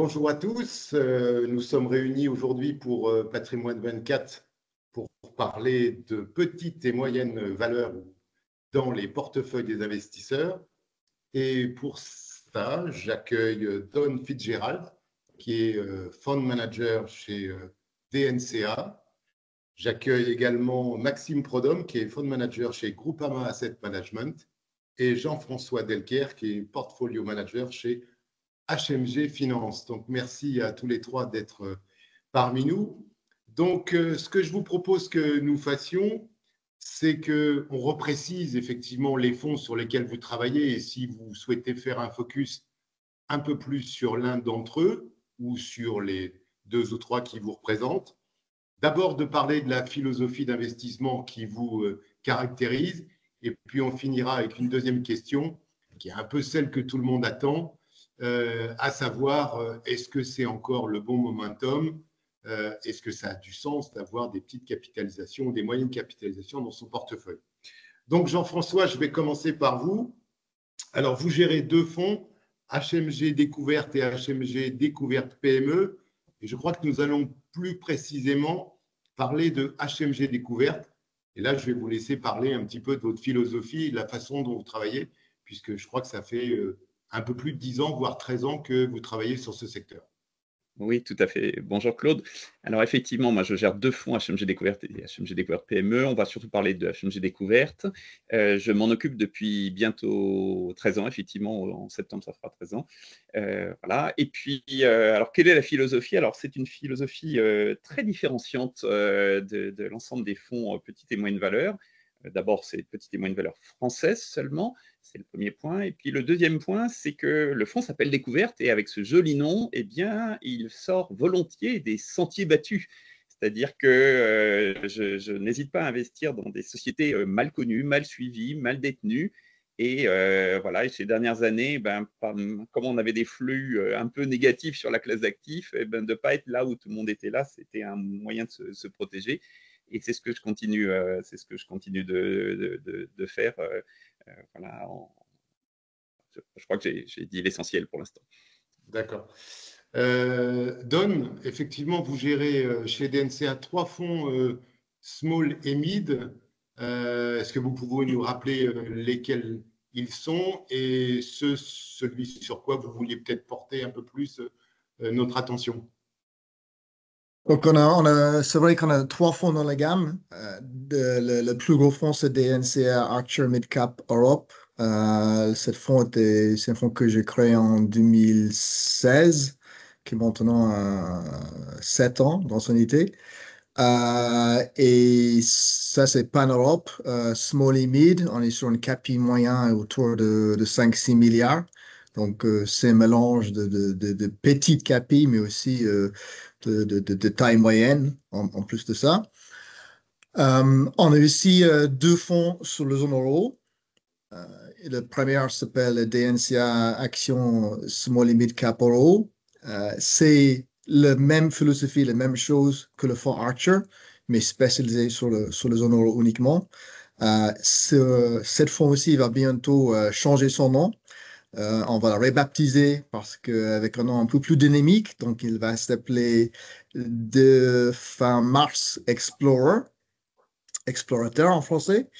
bonjour à tous. Nous sommes réunis aujourd'hui pour Patrimoine 24 pour parler de petites et moyennes valeurs dans les portefeuilles des investisseurs. Et pour ça, j'accueille Don Fitzgerald, qui est Fund Manager chez DNCA. J'accueille également Maxime Prodhomme, qui est Fund Manager chez Groupama Asset Management, et Jean-François Delcaire, qui est Portfolio Manager chez HMG Finance. Donc, merci à tous les trois d'être parmi nous. Donc, ce que je vous propose que nous fassions, c'est qu'on reprécise effectivement les fonds sur lesquels vous travaillez et si vous souhaitez faire un focus un peu plus sur l'un d'entre eux ou sur les deux ou trois qui vous représentent. D'abord, de parler de la philosophie d'investissement qui vous caractérise et puis on finira avec une deuxième question qui est un peu celle que tout le monde attend. À savoir, est-ce que c'est encore le bon momentum? Est-ce que ça a du sens d'avoir des petites capitalisations ou des moyennes capitalisations dans son portefeuille? Donc, Jean-François, je vais commencer par vous. Alors, vous gérez deux fonds, HMG Découverte et HMG Découverte PME. Et je crois que nous allons plus précisément parler de HMG Découverte. Et là, je vais vous laisser parler un petit peu de votre philosophie, de la façon dont vous travaillez, puisque je crois que ça fait un peu plus de 10 ans, voire 13 ans que vous travaillez sur ce secteur. Oui, tout à fait. Bonjour Claude. Alors effectivement, moi je gère deux fonds HMG Découverte et HMG Découverte PME. On va surtout parler de HMG Découverte. Je m'en occupe depuis bientôt 13 ans, effectivement, en septembre ça fera 13 ans. Voilà. Et puis, alors quelle est la philosophie? Alors c'est une philosophie très différenciante de l'ensemble des fonds petites et moyennes valeurs. D'abord, c'est petites et moyennes valeurs françaises seulement, c'est le premier point. Et puis le deuxième point, c'est que le fonds s'appelle Découverte et avec ce joli nom, eh bien, il sort volontiers des sentiers battus. C'est-à-dire que je n'hésite pas à investir dans des sociétés mal connues, mal suivies, mal détenues. Et voilà, et ces dernières années, comme on avait des flux un peu négatifs sur la classe d'actifs, de ne pas être là où tout le monde était là, c'était un moyen de se protéger. Et c'est ce que je continue, de faire. Voilà, je crois que j'ai dit l'essentiel pour l'instant. D'accord. Don, effectivement, vous gérez chez DNCA 3 fonds small et mid. Est-ce que vous pouvez nous rappeler lesquels ils sont et celui sur quoi vous vouliez peut-être porter un peu plus notre attention? Donc, c'est vrai qu'on a trois fonds dans la gamme. Le plus gros fonds, c'est DNCA Archer Mid Cap Europe. C'est un fonds que j'ai créé en 2016, qui est maintenant 7 ans dans son unité. Et ça, c'est Pan-Europe, Small et Mid. On est sur un capi moyen autour de 5-6 milliards. Donc, c'est un mélange de petites capis, mais aussi de taille moyenne en plus de ça. On a aussi deux fonds sur le zone euro. Le premier s'appelle DNCA Action Small et Mid Cap Euro. C'est la même philosophie, la même chose que le fonds Archer, mais spécialisé sur le zone euro uniquement. Cette fonds aussi va bientôt changer son nom. On va le rebaptiser parce qu'avec un nom un peu plus dynamique, donc il va s'appeler de fin mars Explorateur en français.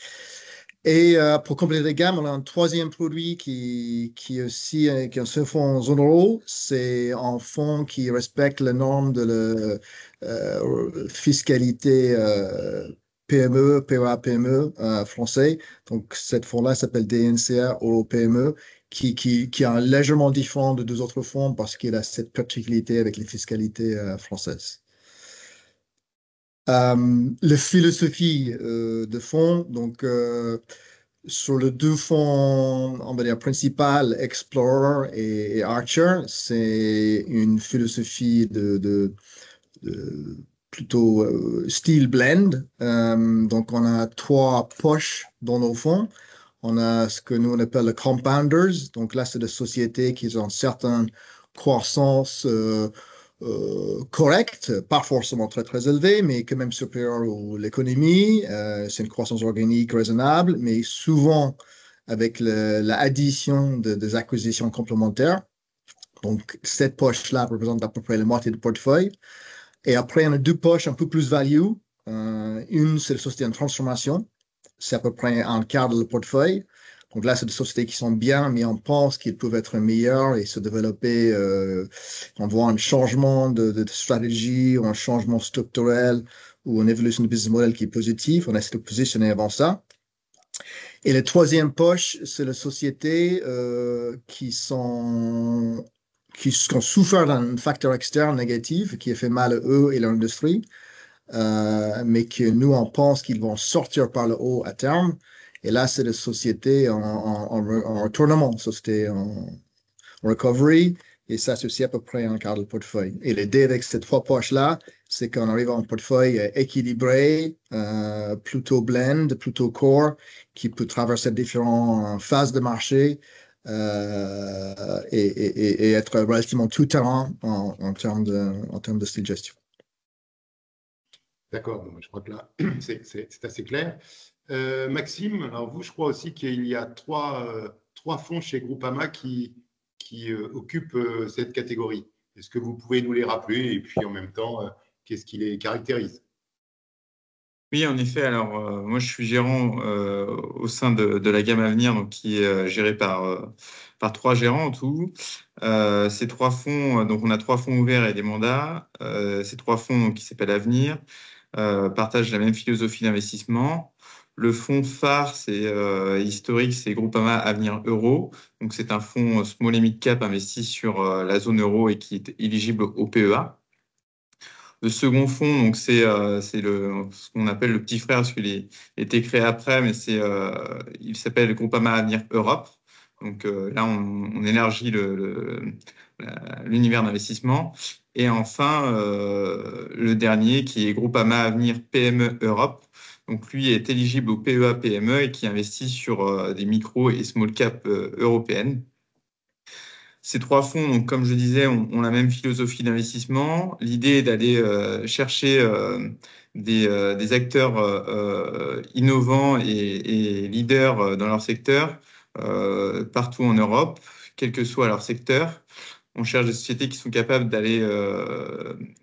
Et pour compléter la gamme, on a un troisième produit qui est aussi qui est un fonds zone euro. C'est un fonds qui respecte les normes de la fiscalité PME, PEA, PME français. Donc, cette fonds-là s'appelle DNCA Euro PME, qui est légèrement différent de deux autres fonds parce qu'il a cette particularité avec les fiscalités françaises. La philosophie de fonds, donc sur les deux fonds, on va dire principal, Explorer et Archer, c'est une philosophie de plutôt style blend. Donc on a trois poches dans nos fonds. On a ce que nous on appelle les compounders. Donc là, c'est des sociétés qui ont une certaine croissance correcte, pas forcément très très élevée, mais quand même supérieure à l'économie. C'est une croissance organique raisonnable, mais souvent avec l'addition des acquisitions complémentaires. Donc, cette poche-là représente à peu près la moitié du portefeuille. Et après, on a deux poches un peu plus value. Une, c'est la société en transformation. C'est à peu près un quart de le portefeuille. Donc là, c'est des sociétés qui sont bien, mais on pense qu'ils peuvent être meilleures et se développer. On voit un changement de stratégie ou un changement structurel ou une évolution de business model qui est positif. On essaie de positionner avant ça. Et la troisième poche, c'est les sociétés qui ont souffert d'un facteur externe négatif qui a fait mal à eux et leur industrie, mais que nous, on pense qu'ils vont sortir par le haut à terme. Et là, c'est des sociétés en retournement, sociétés en recovery. Et ça, c'est aussi à peu près un quart du portefeuille. Et l'idée avec ces trois poches-là, c'est qu'on arrive à un portefeuille équilibré, plutôt blend, plutôt core, qui peut traverser différentes phases de marché et être relativement tout-terrain en termes de style de gestion. D'accord, je crois que là, c'est assez clair. Maxime, alors vous, je crois aussi qu'il y a trois fonds chez Groupama qui occupent cette catégorie. Est-ce que vous pouvez nous les rappeler et puis en même temps, qu'est-ce qui les caractérise? Oui, en effet. Alors, moi, je suis gérant au sein de la gamme Avenir, donc, qui est gérée par trois gérants en tout. Ces trois fonds, donc on a trois fonds ouverts et des mandats. Ces trois fonds, donc, qui s'appellent Avenir, partagent la même philosophie d'investissement. Le fonds phare, c'est historique, c'est Groupama Avenir Euro. Donc, c'est un fonds small et mid cap investi sur la zone euro et qui est éligible au PEA. Le second fonds, donc c'est ce qu'on appelle le petit frère, parce qu'il a été créé après, mais il s'appelle Groupama Avenir Europe. Donc là, on élargit l'univers d'investissement. Et enfin, le dernier, qui est Groupama Avenir PME Europe. Donc lui est éligible au PEA PME et qui investit sur des micro et small cap européennes. Ces trois fonds, donc, comme je disais, ont la même philosophie d'investissement. L'idée est d'aller chercher des acteurs innovants et leaders dans leur secteur partout en Europe, quel que soit leur secteur. On cherche des sociétés qui sont capables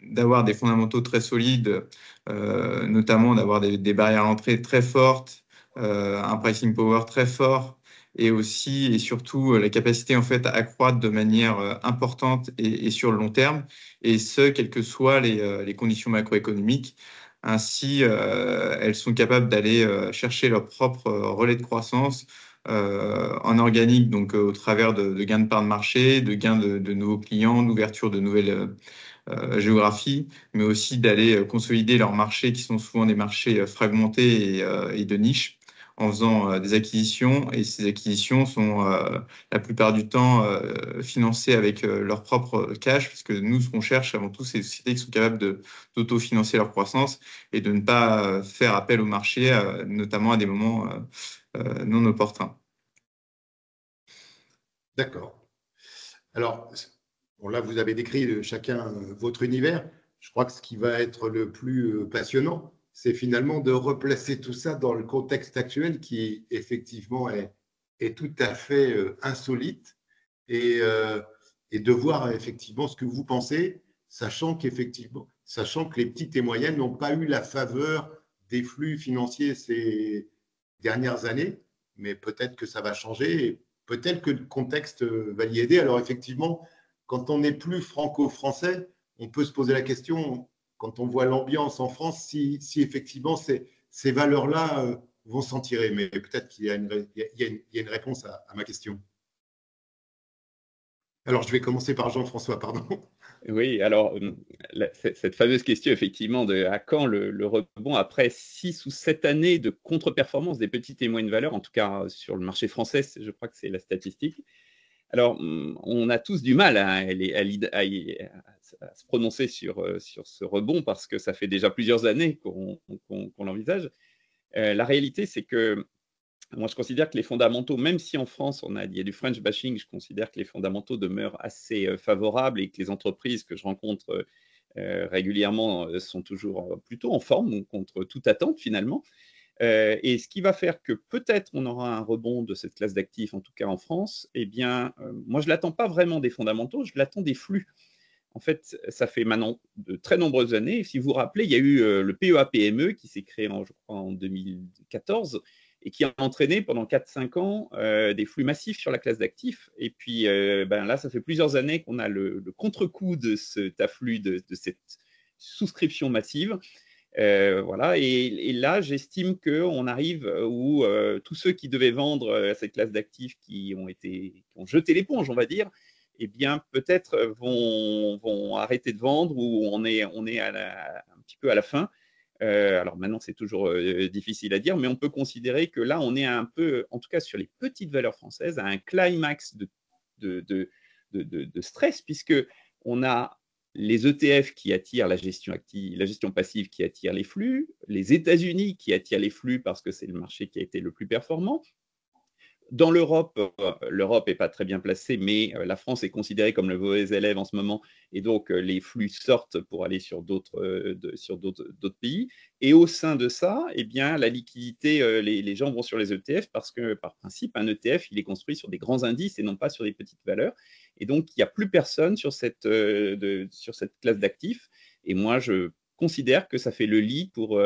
d'avoir des fondamentaux très solides, notamment d'avoir des barrières à l'entrée très fortes, un pricing power très fort, et aussi et surtout la capacité en fait à croître de manière importante et sur le long terme, et ce, quelles que soient les conditions macroéconomiques. Ainsi, elles sont capables d'aller chercher leur propre relais de croissance en organique, donc au travers de gains de part de marché, de gains de nouveaux clients, d'ouverture de nouvelles géographies, mais aussi d'aller consolider leurs marchés qui sont souvent des marchés fragmentés et de niche, en faisant des acquisitions, et ces acquisitions sont la plupart du temps financées avec leur propre cash, parce que nous, ce qu'on cherche avant tout, c'est des sociétés qui sont capables d'autofinancer leur croissance et de ne pas faire appel au marché, notamment à des moments non opportuns. D'accord. Alors, bon, là, vous avez décrit chacun votre univers. Je crois que ce qui va être le plus passionnant, c'est finalement de replacer tout ça dans le contexte actuel qui, effectivement, est tout à fait insolite et de voir effectivement ce que vous pensez, sachant que les petites et moyennes n'ont pas eu la faveur des flux financiers ces dernières années, mais peut-être que ça va changer et peut-être que le contexte va y aider. Alors effectivement, quand on n'est plus franco-français, on peut se poser la question, quand on voit l'ambiance en France, si effectivement ces valeurs-là vont s'en tirer. Mais peut-être qu'il y a une réponse à ma question. Alors, je vais commencer par Jean-François, pardon. Oui, alors, cette fameuse question, effectivement, de à quand le rebond après 6 ou 7 années de contre-performance des petites et moyennes valeurs, en tout cas sur le marché français, je crois que c'est la statistique. Alors, on a tous du mal à se prononcer sur ce rebond parce que ça fait déjà plusieurs années qu'on l'envisage. La réalité, c'est que moi, je considère que les fondamentaux, même si en France, il y a du French bashing, je considère que les fondamentaux demeurent assez favorables et que les entreprises que je rencontre régulièrement sont toujours plutôt en forme, donc contre toute attente finalement. Et ce qui va faire que peut-être on aura un rebond de cette classe d'actifs, en tout cas en France, eh bien, moi, je ne l'attends pas vraiment des fondamentaux, je l'attends des flux. En fait, ça fait maintenant de très nombreuses années. Si vous vous rappelez, il y a eu le PEA-PME qui s'est créé, je crois, en 2014 et qui a entraîné pendant 4-5 ans des flux massifs sur la classe d'actifs. Et puis là, ça fait plusieurs années qu'on a le contre-coup de cet afflux, de cette souscription massive. Voilà. Et là, j'estime qu'on arrive où tous ceux qui devaient vendre à cette classe d'actifs qui ont jeté l'éponge, on va dire, eh bien, peut-être vont arrêter de vendre ou on est un petit peu à la fin. Alors maintenant, c'est toujours difficile à dire, mais on peut considérer que là, on est un peu, en tout cas sur les petites valeurs françaises, à un climax de stress, puisque on a les ETF qui attirent la gestion active, la gestion passive qui attire les flux, les États-Unis qui attirent les flux parce que c'est le marché qui a été le plus performant. Dans l'Europe, l'Europe n'est pas très bien placée, mais la France est considérée comme le mauvais élève en ce moment, et donc les flux sortent pour aller sur d'autres pays. Et au sein de ça, eh bien, la liquidité, les gens vont sur les ETF parce que, par principe, un ETF, il est construit sur des grands indices et non pas sur des petites valeurs. Et donc, il n'y a plus personne sur cette classe d'actifs. Et moi, je considère que ça fait le lit pour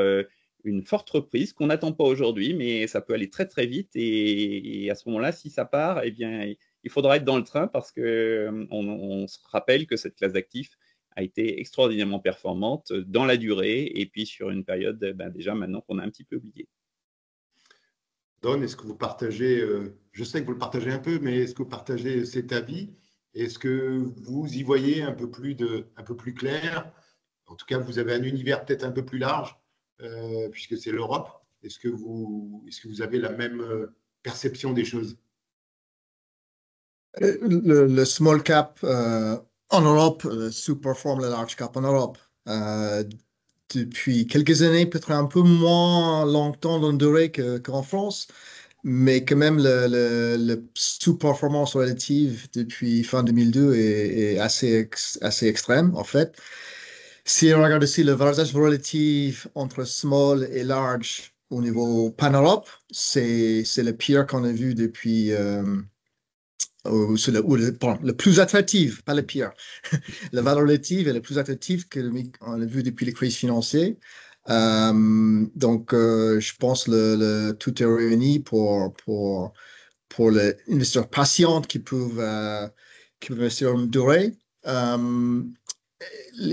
une forte reprise qu'on n'attend pas aujourd'hui, mais ça peut aller très très vite. Et à ce moment-là, si ça part, eh bien, il faudra être dans le train parce qu'on se rappelle que cette classe d'actifs a été extraordinairement performante dans la durée et puis sur une période déjà maintenant qu'on a un petit peu oublié. Don, est-ce que vous partagez, je sais que vous le partagez un peu, mais est-ce que vous partagez cet avis? Est-ce que vous y voyez un peu plus clair? En tout cas, vous avez un univers peut-être un peu plus large. Puisque c'est l'Europe. Est-ce que vous avez la même perception des choses? Le small cap en Europe sous-performe le large cap en Europe. Depuis quelques années, peut-être un peu moins longtemps dans le durée qu'en France, mais quand même, le sous-performance relative depuis fin 2002 est assez extrême, en fait. Si on regarde aussi la valorisation relative entre small et large au niveau pan-Europe, c'est le pire qu'on a vu depuis, le plus attractif, pas le pire. La valeur relative est le plus attractif qu'on a vu depuis les crises financières. Donc, je pense que tout est réuni pour les investisseurs patients qui peuvent investir en durée.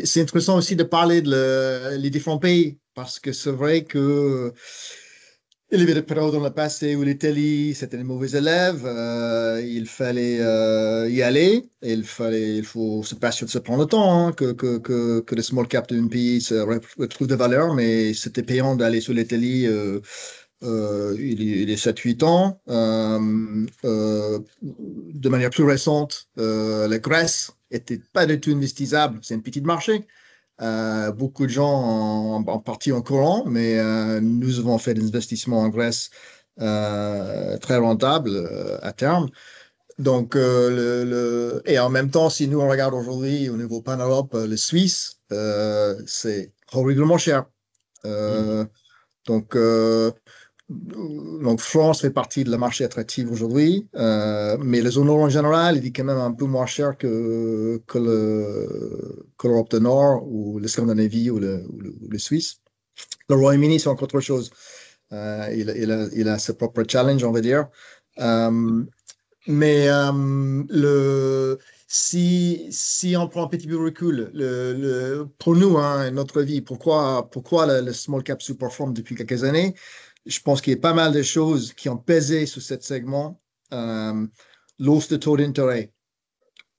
C'est intéressant aussi de parler les différents pays parce que c'est vrai que il y avait des périodes dans le passé où l'Italie, c'était les mauvais élèves. Il fallait y aller. Il faut se passer de se prendre le temps que les small caps d'un pays se retrouvent de valeur, mais c'était payant d'aller sur l'Italie. Il est 7-8 ans. De manière plus récente, la Grèce n'était pas du tout investissable. C'est un petit marché. Beaucoup de gens en partie en courant, mais nous avons fait des investissements en Grèce très rentables à terme. Donc, et en même temps, si nous on regarde aujourd'hui au niveau pan-Europe, le Suisse, c'est horriblement cher. Donc, France fait partie de la marché attractif aujourd'hui, mais la zone euro en général, il est quand même un peu moins cher que l'Europe du Nord ou le Scandinavie ou le Suisse. Le Royaume-Uni, c'est encore autre chose. Il a ses propres challenges, on va dire. Mais si on prend un petit peu de recul, pour nous, notre vie, pourquoi le small cap sous-performe depuis quelques années? Je pense qu'il y a pas mal de choses qui ont pesé sur ce segment. L'hausse de taux d'intérêt,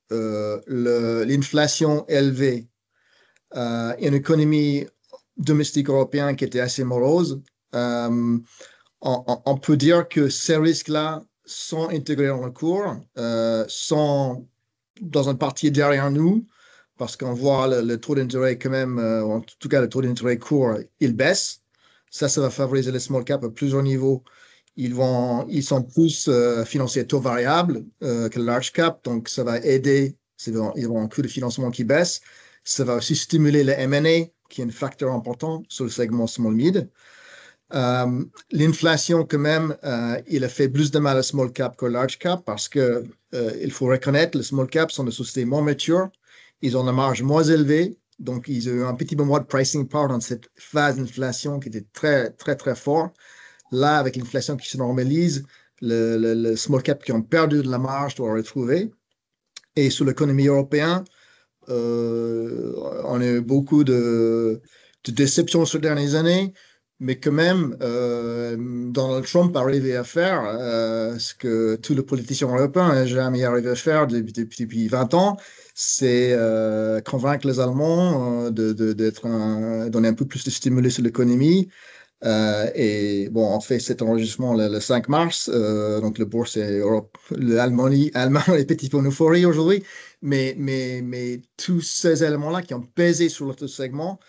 l'inflation élevée, une économie domestique européenne qui était assez morose. On peut dire que ces risques-là sont intégrés dans le cours, sont dans une partie derrière nous, parce qu'on voit le taux d'intérêt quand même, en tout cas le taux d'intérêt court, il baisse. Ça va favoriser les small caps à plusieurs niveaux. Ils sont plus financés à taux variable que le large cap, donc ça va aider. Ils vont un coût de financement qui baisse. Ça va aussi stimuler le M&A, qui est un facteur important sur le segment small mid. L'inflation, quand même, il a fait plus de mal à small cap qu'au large cap parce que il faut reconnaître, les small caps sont des sociétés moins matures, ils ont une marge moins élevée, donc ils ont eu un petit peu moins de pricing power dans cette phase d'inflation qui était très, très, très forte. Là, avec l'inflation qui se normalise, le small cap qui ont perdu de la marge doit retrouver. Et sur l'économie européenne, on a eu beaucoup de déceptions ces dernières années, mais quand même, Donald Trump est arrivé à faire ce que tous les politiciens européens n'ont jamais arrivé à faire depuis 20 ans, c'est convaincre les Allemands donner un peu plus de stimulus sur l'économie. Et bon, on fait cet enregistrement le 5 mars, donc le bourse est Europe, l'Allemagne est petit peu en euphorie aujourd'hui, mais tous ces éléments-là qui ont pesé sur l'autre segment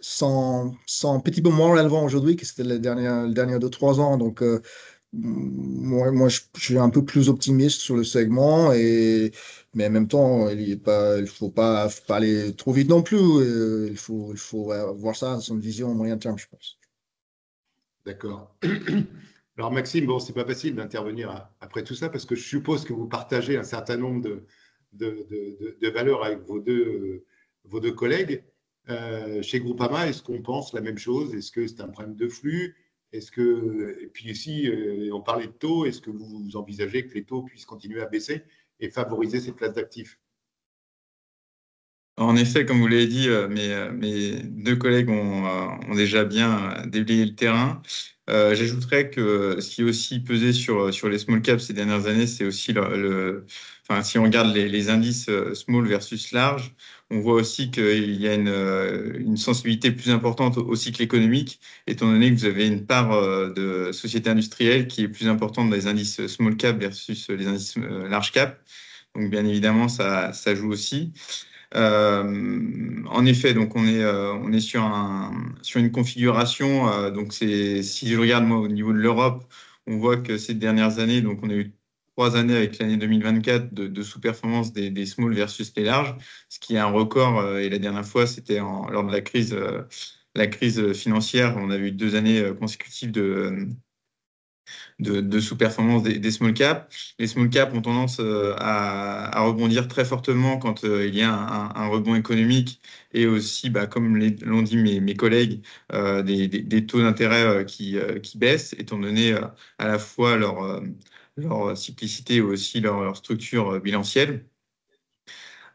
sont un petit peu moins relevants aujourd'hui que c'était les derniers 2-3 ans. Donc, moi, je suis un peu plus optimiste sur le segment, mais en même temps, il faut pas aller trop vite non plus. Il faut voir ça dans une vision moyen terme, je pense. D'accord. Alors Maxime, bon, c'est pas facile d'intervenir après tout ça parce que je suppose que vous partagez un certain nombre de valeurs avec vos deux collègues. Chez Groupama, est-ce qu'on pense la même chose? Est-ce que c'est un problème de flux? Et puis ici, on parlait de taux, est-ce que vous envisagez que les taux puissent continuer à baisser et favoriser cette classe d'actifs? En effet, comme vous l'avez dit, mes deux collègues ont déjà bien déblayé le terrain. J'ajouterais que ce qui a aussi pesé sur les small caps ces dernières années, c'est aussi enfin, si on regarde les indices small versus large, on voit aussi qu'il y a une sensibilité plus importante au cycle économique, étant donné que vous avez une part de société industrielle qui est plus importante dans les indices small cap versus les indices large cap. Donc, bien évidemment, ça joue aussi. En effet, donc on est sur une configuration. Donc si je regarde moi au niveau de l'Europe, on voit que ces dernières années, donc on a eu 3 années avec l'année 2024 de sous-performance des small versus les larges, ce qui est un record. Et la dernière fois, c'était lors de la crise financière. On a eu 2 années consécutives de sous-performance des small caps. Les small caps ont tendance à rebondir très fortement quand il y a un rebond économique et aussi, comme l'ont dit mes collègues, des taux d'intérêt qui baissent, étant donné à la fois leur cyclicité et aussi leur structure bilancielle.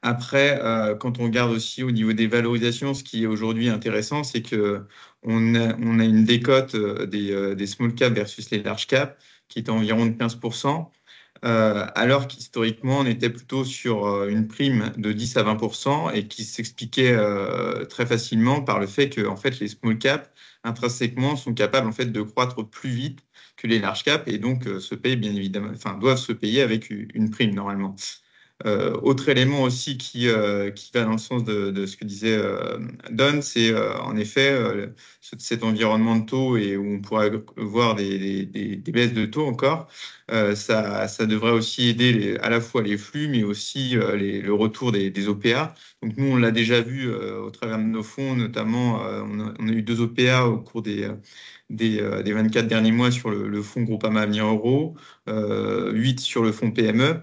Après, quand on regarde aussi au niveau des valorisations, ce qui est aujourd'hui intéressant, c'est qu'on a une décote des small caps versus les large caps qui est environ de 15%, alors qu'historiquement, on était plutôt sur une prime de 10 à 20% et qui s'expliquait très facilement par le fait que en fait, les small caps, intrinsèquement, sont capables en fait, de croître plus vite que les large caps et donc se payent bien évidemment, enfin, doivent se payer avec une prime normalement. Autre élément aussi qui va dans le sens de ce que disait Don, c'est en effet cet environnement de taux et où on pourrait voir des baisses de taux encore. Ça devrait aussi aider à la fois les flux, mais aussi le retour des OPA. Donc nous, on l'a déjà vu au travers de nos fonds, notamment on a eu 2 OPA au cours des 24 derniers mois sur le fonds Groupama Avenir Euro, 8 sur le fonds PME.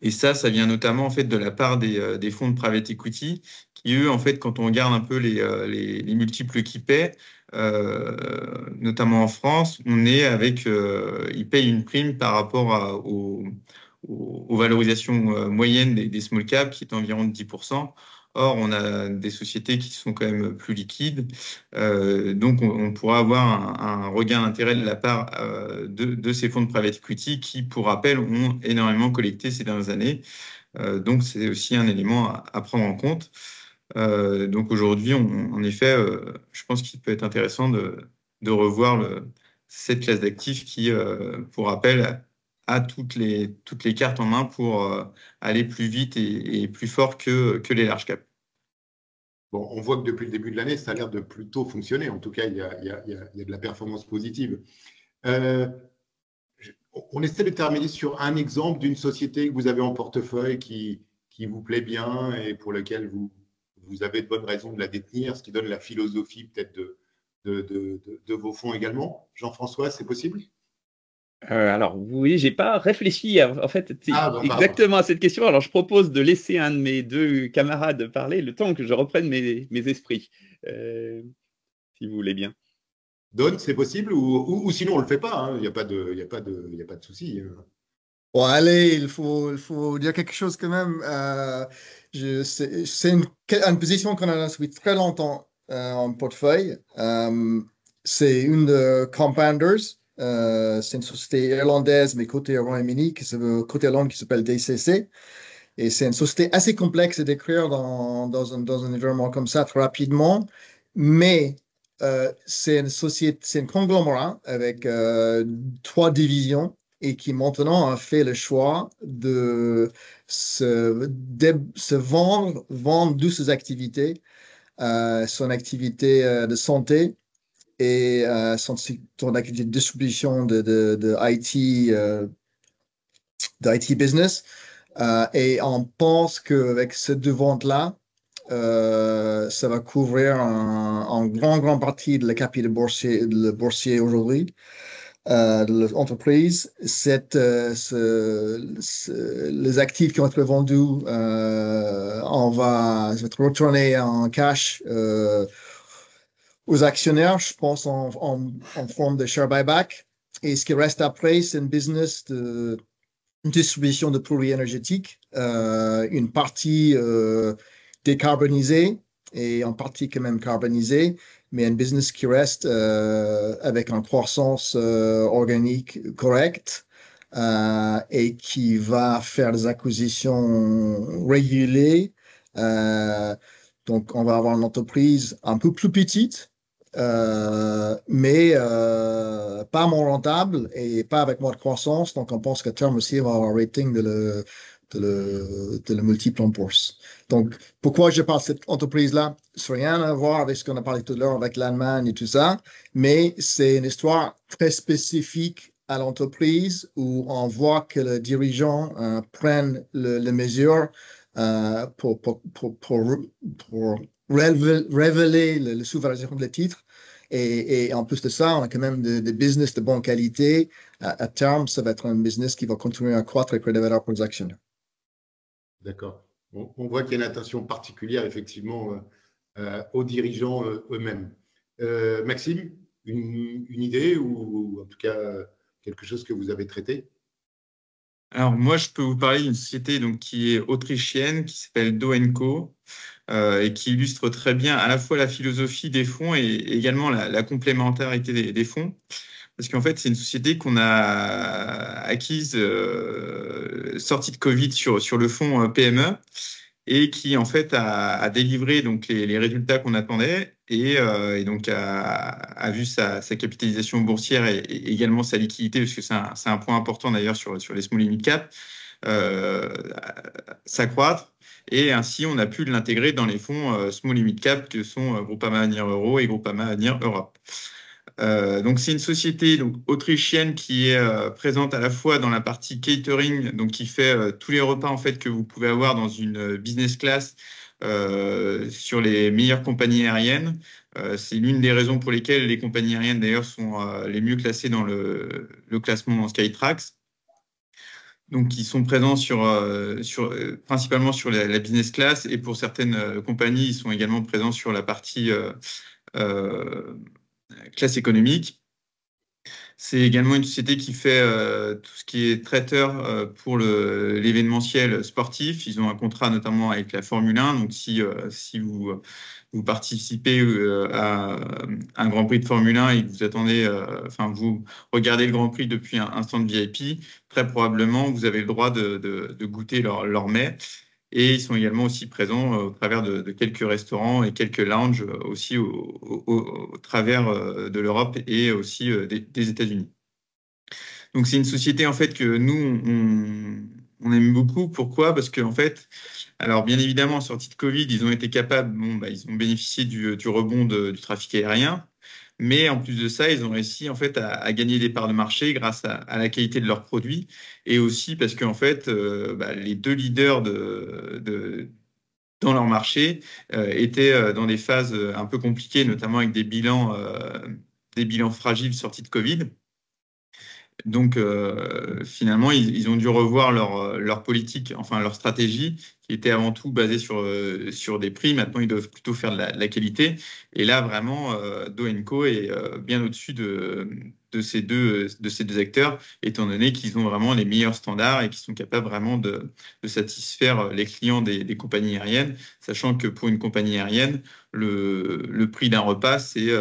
Et ça vient notamment en fait de la part des fonds de private equity qui, eux, en fait, quand on regarde un peu les multiples qu'ils paient, notamment en France, on est avec, ils payent une prime par rapport aux valorisations moyennes des small caps qui est environ de 10%. Or, on a des sociétés qui sont quand même plus liquides. Donc, on pourra avoir un regain d'intérêt de la part de ces fonds de private equity qui, pour rappel, ont énormément collecté ces dernières années. Donc, c'est aussi un élément à prendre en compte. Donc, aujourd'hui, en effet, je pense qu'il peut être intéressant de revoir cette classe d'actifs qui, pour rappel, a toutes les cartes en main pour aller plus vite et plus fort que les large caps. Bon, on voit que depuis le début de l'année, ça a l'air de plutôt fonctionner. En tout cas, il y a de la performance positive. On essaie de terminer sur un exemple d'une société que vous avez en portefeuille qui vous plaît bien et pour laquelle vous avez de bonnes raisons de la détenir, ce qui donne la philosophie peut-être de vos fonds également. Jean-François, c'est possible? Alors oui, j'ai pas réfléchi en fait Pardon. exactement à cette question. Alors je propose de laisser un de mes deux camarades parler le temps que je reprenne mes esprits, si vous voulez bien. Don, c'est possible ou sinon on le fait pas, hein. Il n'y a pas de souci. Bon, allez, il faut dire quelque chose quand même. C'est une position qu'on a depuis très longtemps en portefeuille. C'est une de Compounders. C'est une société irlandaise, mais côté Royaume-Uni, côté Londres, qui s'appelle DCC. Et c'est une société assez complexe à décrire dans un environnement comme ça très rapidement. Mais c'est une société, c'est un conglomérat avec 3 divisions et qui maintenant a fait le choix de se vendre d'où ses activités, son activité de santé et son activité de distribution de IT, d'IT business. Et on pense qu'avec ces 2 ventes-là, ça va couvrir en grande partie de la capital boursier aujourd'hui de l'entreprise. Les actifs qui ont été vendus, on va être retourné en cash aux actionnaires, je pense en forme de share buyback. Et ce qui reste après, c'est un business de distribution de produits énergétiques, une partie décarbonisée et en partie quand même carbonisée, mais un business qui reste avec une croissance organique correcte et qui va faire des acquisitions régulées. Donc, on va avoir une entreprise un peu plus petite, mais pas moins rentable et pas avec moins de croissance. Donc, on pense qu'à terme aussi, on va avoir un rating de le multiple en bourse. Donc, pourquoi je parle de cette entreprise-là? Ça n'a rien à voir avec ce qu'on a parlé tout à l'heure avec l'Allemagne et tout ça, mais c'est une histoire très spécifique à l'entreprise où on voit que les dirigeants prennent les mesures pour révéler la sous-valorisation des titres. Et en plus de ça, on a quand même des business de bonne qualité. À terme, ça va être un business qui va continuer à croître avec les valeurs pour les actionnaires. D'accord. On voit qu'il y a une attention particulière, effectivement, aux dirigeants eux-mêmes. Maxime, une idée ou en tout cas quelque chose que vous avez traité? Alors moi, je peux vous parler d'une société donc, qui est autrichienne, qui s'appelle Do & Co, et qui illustre très bien à la fois la philosophie des fonds et également la complémentarité des fonds. Parce qu'en fait, c'est une société qu'on a acquise sortie de Covid sur le fonds PME et qui en fait a délivré donc les résultats qu'on attendait et donc a vu sa capitalisation boursière et également sa liquidité, parce que c'est un point important d'ailleurs sur les small et mid cap, s'accroître. Et ainsi, on a pu l'intégrer dans les fonds small et mid cap que sont Groupama Avenir Euro et Groupama Avenir Europe. Donc c'est une société donc autrichienne qui est présente à la fois dans la partie catering, donc qui fait tous les repas en fait que vous pouvez avoir dans une business class sur les meilleures compagnies aériennes. C'est l'une des raisons pour lesquelles les compagnies aériennes d'ailleurs sont les mieux classées dans le classement Skytrax. Donc, ils sont présents principalement sur la business class, et pour certaines compagnies, ils sont également présents sur la partie classe économique. C'est également une société qui fait tout ce qui est traiteur pour l'événementiel sportif. Ils ont un contrat notamment avec la Formule 1. Donc, si vous participez à un Grand Prix de Formule 1 et que vous attendez, vous regardez le Grand Prix depuis un stand VIP, très probablement, vous avez le droit de goûter leur mets. Et ils sont également aussi présents au travers de quelques restaurants et quelques lounges aussi au travers de l'Europe et aussi des États-Unis. Donc, c'est une société en fait que nous, on aime beaucoup. Pourquoi? Parce qu'en fait, alors bien évidemment, en sortie de Covid, ils ont été capables, ils ont bénéficié du rebond du trafic aérien. Mais en plus de ça, ils ont réussi en fait à gagner des parts de marché grâce à la qualité de leurs produits, et aussi parce qu'en fait, les deux leaders dans leur marché étaient dans des phases un peu compliquées, notamment avec des bilans fragiles sortis de Covid. Donc, finalement, ils ont dû revoir leur politique, enfin leur stratégie, qui était avant tout basée sur des prix. Maintenant, ils doivent plutôt faire de la qualité. Et là, vraiment, Do & Co est bien au-dessus de ces deux acteurs, étant donné qu'ils ont vraiment les meilleurs standards et qu'ils sont capables vraiment de satisfaire les clients des compagnies aériennes, sachant que pour une compagnie aérienne, le prix d'un repas, c'est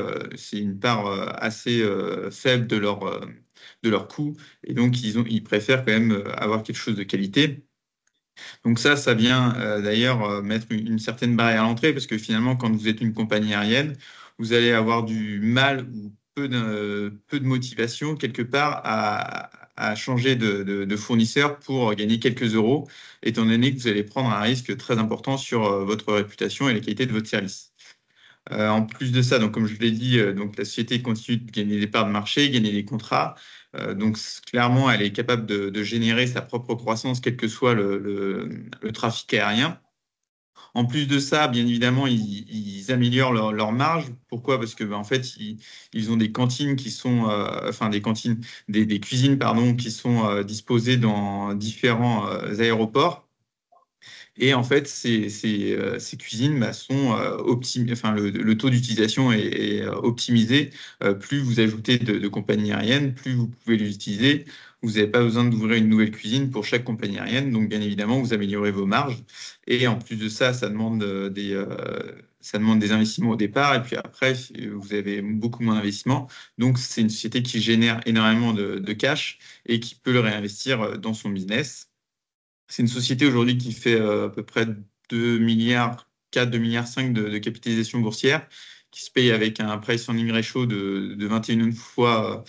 une part assez faible de leur coût, et donc ils préfèrent quand même avoir quelque chose de qualité. Donc ça vient d'ailleurs mettre une certaine barrière à l'entrée, parce que finalement, quand vous êtes une compagnie aérienne, vous allez avoir du mal ou peu de motivation quelque part à changer de fournisseur pour gagner quelques euros, étant donné que vous allez prendre un risque très important sur votre réputation et la qualité de votre service. En plus de ça, donc, comme je vous l'ai dit, donc, la société continue de gagner des parts de marché, gagner des contrats. Donc, clairement, elle est capable de générer sa propre croissance, quel que soit le trafic aérien. En plus de ça, bien évidemment, ils améliorent leur marge. Pourquoi? Parce que, en fait, ils ont des cantines qui sont, enfin des cuisines, pardon, qui sont disposées dans différents aéroports. Et en fait, ces cuisines sont optimisées, enfin, le taux d'utilisation est optimisé. Plus vous ajoutez de compagnies aériennes, plus vous pouvez les utiliser. Vous n'avez pas besoin d'ouvrir une nouvelle cuisine pour chaque compagnie aérienne. Donc, bien évidemment, vous améliorez vos marges. Et en plus de ça, ça demande des investissements au départ. Et puis après, vous avez beaucoup moins d'investissements. Donc, c'est une société qui génère énormément de cash et qui peut le réinvestir dans son business. C'est une société aujourd'hui qui fait à peu près 2 milliards 4, 2 milliards 5 de capitalisation boursière, qui se paye avec un price earning ratio de 21 fois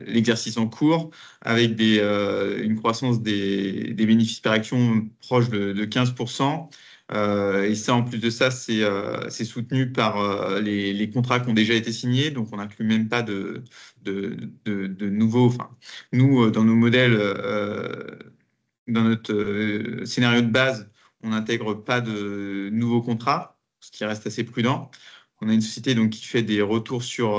l'exercice en cours, avec une croissance des bénéfices par action proche de 15%. Et ça, en plus de ça, c'est soutenu par les contrats qui ont déjà été signés. Donc, on n'inclut même pas de nouveaux. Enfin, nous, dans nos modèles, dans notre scénario de base, on n'intègre pas de nouveaux contrats, ce qui reste assez prudent. On a une société donc, qui fait des retours sur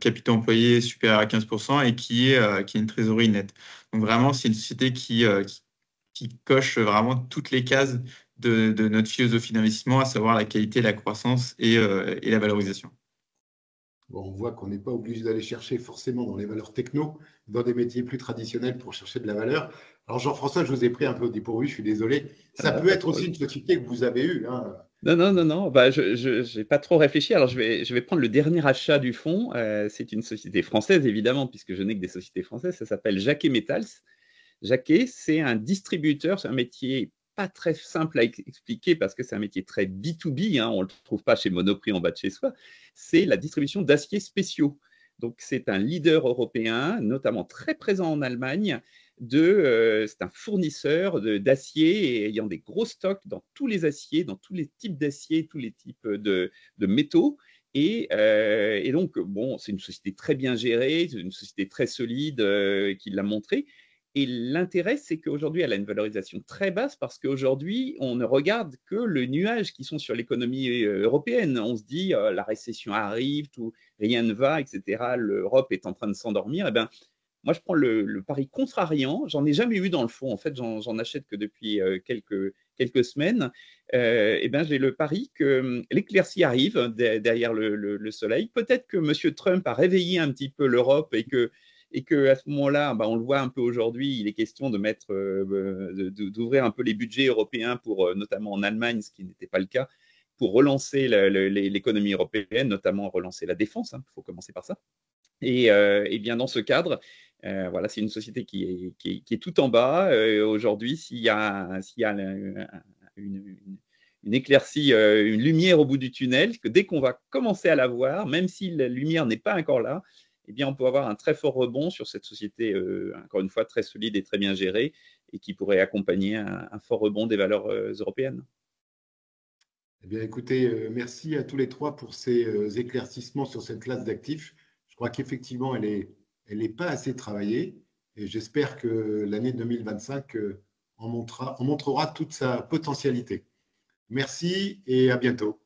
capital employé supérieur à 15% et qui a une trésorerie nette. Donc vraiment, c'est une société qui coche vraiment toutes les cases de notre philosophie d'investissement, à savoir la qualité, la croissance et la valorisation. Bon, on voit qu'on n'est pas obligé d'aller chercher forcément dans les valeurs techno, dans des métiers plus traditionnels pour chercher de la valeur. Alors Jean-François, je vous ai pris un peu au dépourvu, je suis désolé. Ça peut être aussi une société que vous avez eue. Hein. Non. Bah, je n'ai pas trop réfléchi. Alors, je vais prendre le dernier achat du fonds. C'est une société française, évidemment, puisque je n'ai que des sociétés françaises. Ça s'appelle Jacquet Metals. Jacquet, c'est un distributeur. C'est un métier pas très simple à expliquer parce que c'est un métier très B2B. Hein, on ne le trouve pas chez Monoprix en bas de chez soi. C'est la distribution d'aciers spéciaux. Donc, c'est un leader européen, notamment très présent en Allemagne. C'est un fournisseur d'acier et ayant des gros stocks dans tous les aciers, dans tous les types d'acier, tous les types de métaux. Et donc, bon, c'est une société très bien gérée, une société très solide qui l'a montré. Et l'intérêt, c'est qu'aujourd'hui, elle a une valorisation très basse parce qu'aujourd'hui, on ne regarde que le nuage qui sont sur l'économie européenne. On se dit, la récession arrive, rien ne va, etc. L'Europe est en train de s'endormir. Eh bien, moi, je prends le pari contrariant. J'en ai jamais eu dans le fond. En fait, j'en achète que depuis quelques semaines. Eh ben, j'ai le pari que l'éclaircie arrive derrière le soleil. Peut-être que M. Trump a réveillé un petit peu l'Europe et que à ce moment-là, on le voit un peu aujourd'hui, il est question d'ouvrir un peu les budgets européens pour, notamment en Allemagne, ce qui n'était pas le cas, pour relancer l'économie européenne, notamment relancer la défense. Il faut commencer par ça. Et bien dans ce cadre, voilà, c'est une société qui est tout en bas. Aujourd'hui, s'il y a une éclaircie, une lumière au bout du tunnel, que dès qu'on va commencer à la voir, même si la lumière n'est pas encore là, eh bien, on peut avoir un très fort rebond sur cette société, encore une fois, très solide et très bien gérée, et qui pourrait accompagner un fort rebond des valeurs européennes. Eh bien, écoutez, merci à tous les trois pour ces éclaircissements sur cette classe d'actifs. Je crois qu'effectivement, elle est pas assez travaillée et j'espère que l'année 2025 en montrera toute sa potentialité. Merci et à bientôt.